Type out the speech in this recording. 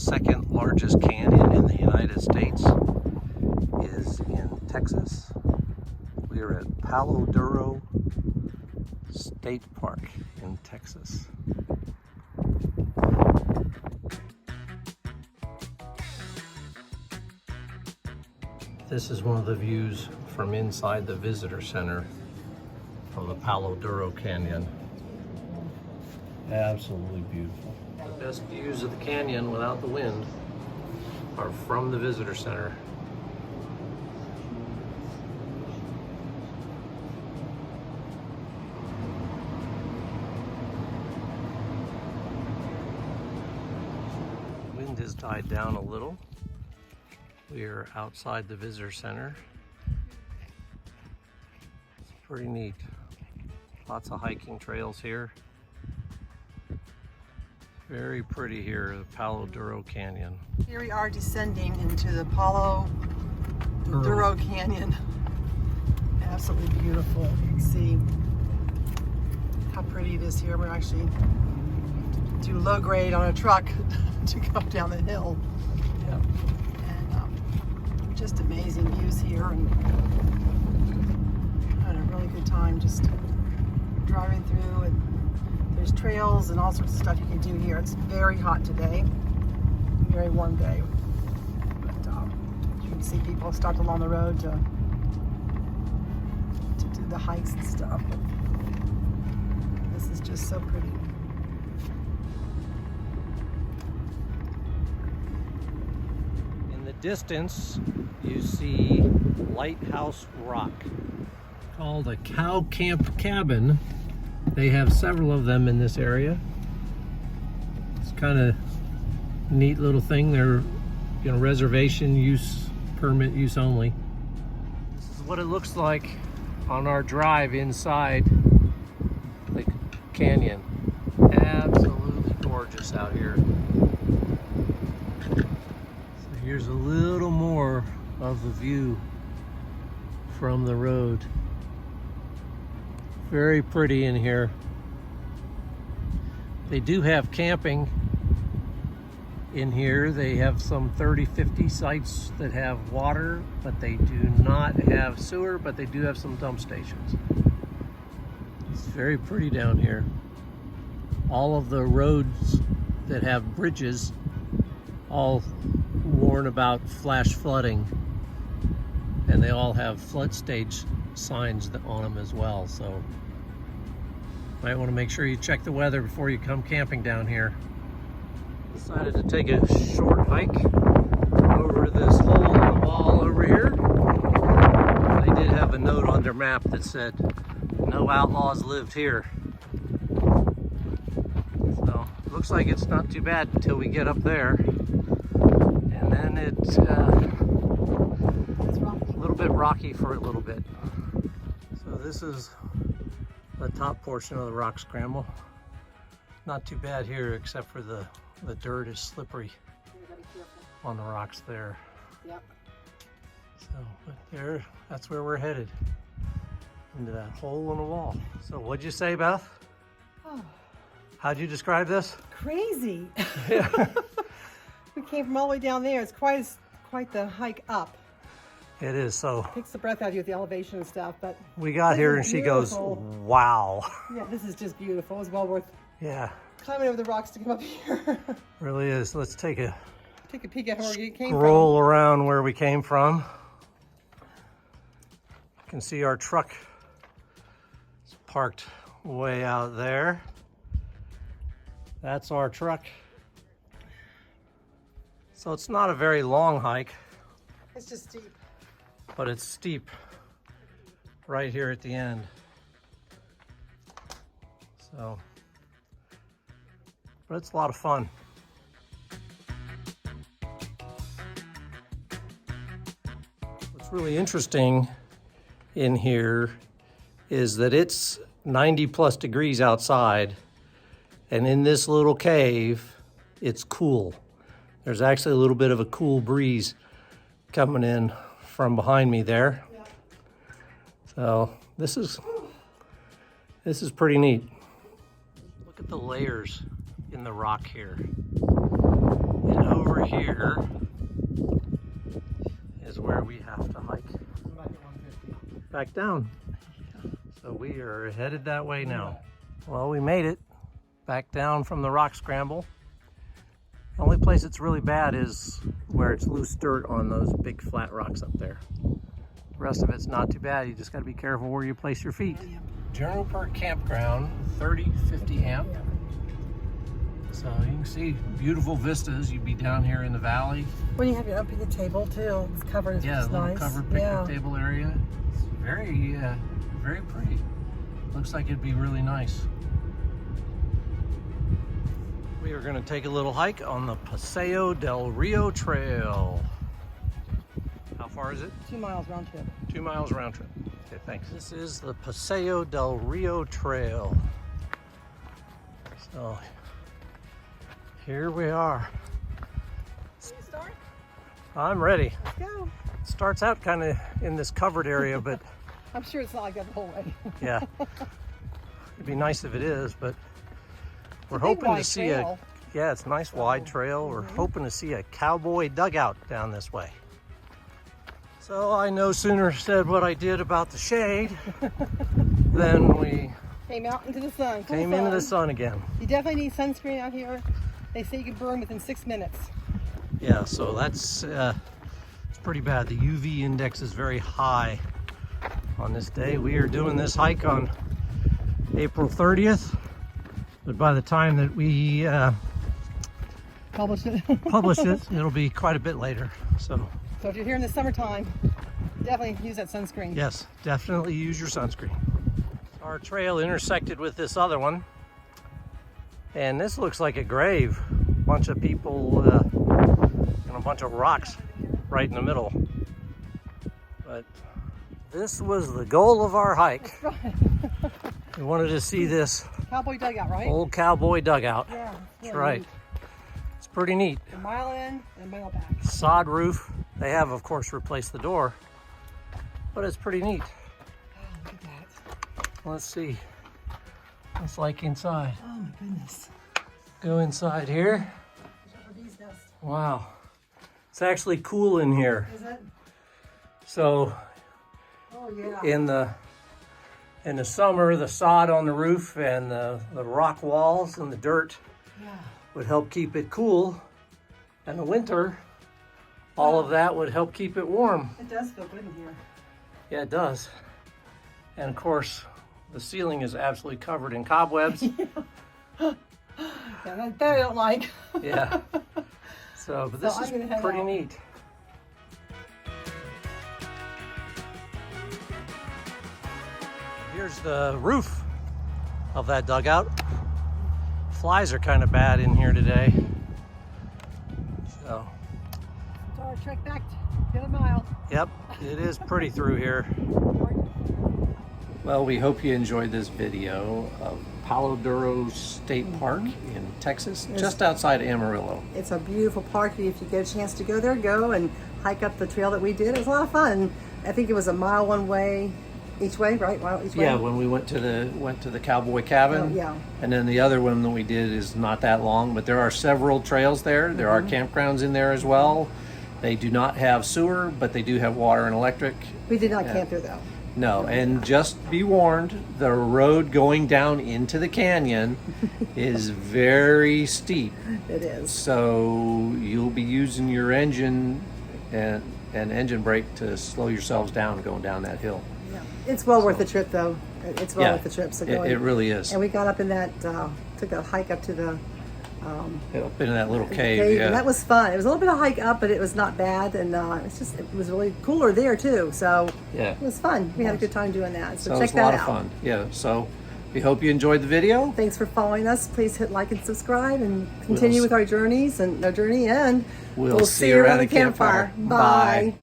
second largest canyon in the United States is in Texas. We are at Palo Duro State Park in Texas. This is one of the views from inside the visitor center from the Palo Duro Canyon. Absolutely beautiful. The best views of the canyon without the wind are from the visitor center. The wind has died down a little. We are outside the visitor center. It's pretty neat. Lots of hiking trails here. Very pretty here, the Palo Duro Canyon. Here we are descending into the Palo Duro Canyon. Absolutely beautiful. You can see how pretty it is here. We're actually do low grade on a truck to go down the hill. Yeah. And just amazing views here, and I had a really good time just driving through, and there's trails and all sorts of stuff you can do here. It's very hot today, very warm day. But you can see people stopped along the road to do the hikes and stuff. But this is just so pretty. In the distance, you see Lighthouse Rock, called a cow camp cabin. They have several of them in this area. It's kind of neat little thing. They're, reservation use, permit use only. This is what it looks like on our drive inside the canyon. Absolutely gorgeous out here. So here's a little more of the view from the road. Very pretty in here. They do have camping in here. They have some 30-50 sites that have water, but they do not have sewer, but they do have some dump stations. It's very pretty down here. All of the roads that have bridges all warn about flash flooding, and they all have flood stage signs on them as well, so might want to make sure you check the weather before you come camping down here. Decided to take a short hike over this hole in the wall over here. They did have a note on their map that said no outlaws lived here, so looks like it's not too bad until we get up there, and then it's a little bit rocky for a little bit. So this is the top portion of the rock scramble. Not too bad here, except for the dirt is slippery on the rocks there. Yep. So, but there, that's where we're headed, into that hole in the wall. So what'd you say, Beth? Oh. How'd you describe this? Crazy. Yeah. We came from all the way down there. It's quite the hike up. It is. So Takes the breath out of you with the elevation and stuff, but we got here and she goes, wow. Yeah, this is just beautiful. It was well worth climbing over the rocks to come up here. Really is. Let's take a peek at where you came scroll around where we came from. You can see our truck is parked way out there. That's our truck. So it's not a very long hike. It's just steep. But it's steep right here at the end. So, but it's a lot of fun. What's really interesting in here is that it's 90 plus degrees outside, and in this little cave, it's cool. There's actually a little bit of a cool breeze coming in from behind me there. Yeah. So this is pretty neat. Look at the layers in the rock here. And over over here is where we have to hike back down. So we are headed that way now. Well, we made it back down from the rock scramble. The only place it's really bad is where it's loose dirt on those big flat rocks up there. The rest of it's not too bad. You just got to be careful where you place your feet. General per campground, 30-50 amp. So you can see beautiful vistas. You'd be down here in the valley. When you have your picnic table too, it's covered. It's Yeah, a little nice. covered picnic table area. It's very, very pretty. Looks like it'd be really nice. We are going to take a little hike on the Paseo Del Rio Trail. How far is it? 2 miles round trip. 2 miles round trip. Okay, thanks. This is the Paseo Del Rio Trail. So here we are. Can you start? I'm ready. Let's go. It starts out kind of in this covered area, but I'm sure it's not like that the whole way. yeah, it'd be nice if it is, but we're hoping to see yeah, it's a nice wide trail. We're hoping to see a cowboy dugout down this way. So I no sooner said what I did about the shade than we Came out into the sun. Cool came sun. into the sun again. You definitely need sunscreen out here. They say you can burn within 6 minutes. Yeah, so that's it's pretty bad. The UV index is very high on this day. We are doing this hike on April 30th, but by the time that we Publish it. publish it, it'll be quite a bit later. So So if you're here in the summertime, definitely use that sunscreen. yes, definitely use your sunscreen. Our trail intersected with this other one, and this looks like a grave. Bunch of people and a bunch of rocks right in the middle. But this was the goal of our hike. Right. We wanted to see this Cowboy dugout, right? old cowboy dugout. Yeah. That's right. It's pretty neat. A mile in and a mile back. Sod roof. They have, of course, replaced the door, but it's pretty neat. Oh, look at that. Let's see what it's like inside. Oh my goodness. Go inside here. Wow. It's actually cool in here. Is it? So Oh yeah. in the summer, the sod on the roof and the rock walls and the dirt Yeah. would help keep it cool. And the winter, all of that would help keep it warm. It does feel good in here. Yeah, it does. And of course, the ceiling is absolutely covered in cobwebs. Yeah, that I don't like. Yeah. So, but this So I'm gonna is head pretty out. neat. Here's the roof of that dugout. Flies are kind of bad in here today. So, So our trek back the other mile. yep, it is pretty through here. Well, we hope you enjoyed this video of Palo Duro State Park in Texas, just outside Amarillo. It's a beautiful park. If you get a chance to go there, go and hike up the trail that we did. It was a lot of fun. I think it was a mile one way each way, right? Mile each way. Yeah, when we went to the cowboy cabin. Oh, yeah. And then the other one that we did is not that long, but there are several trails there. There are campgrounds in there as well. They do not have sewer, but they do have water and electric. We did not camp there though. No, and just be warned, the road going down into the canyon is very steep. It is. So you'll be using your engine and engine brake to slow yourselves down going down that hill. Yeah. It's well worth the trip though. It's well worth the trip. So it really is. And we got up in that, took a hike up to the Up in that little cave, cave, yeah. and that was fun. It was a little bit of a hike up, but it was not bad, and it was really cooler there too. So Yeah. it was fun. We had a good time doing that. So So it check was a that lot out. of fun. Yeah, so we hope you enjoyed the video. Thanks for following us. Please hit like and subscribe, and continue with our journey, and We'll see you around the campfire. Bye. Bye.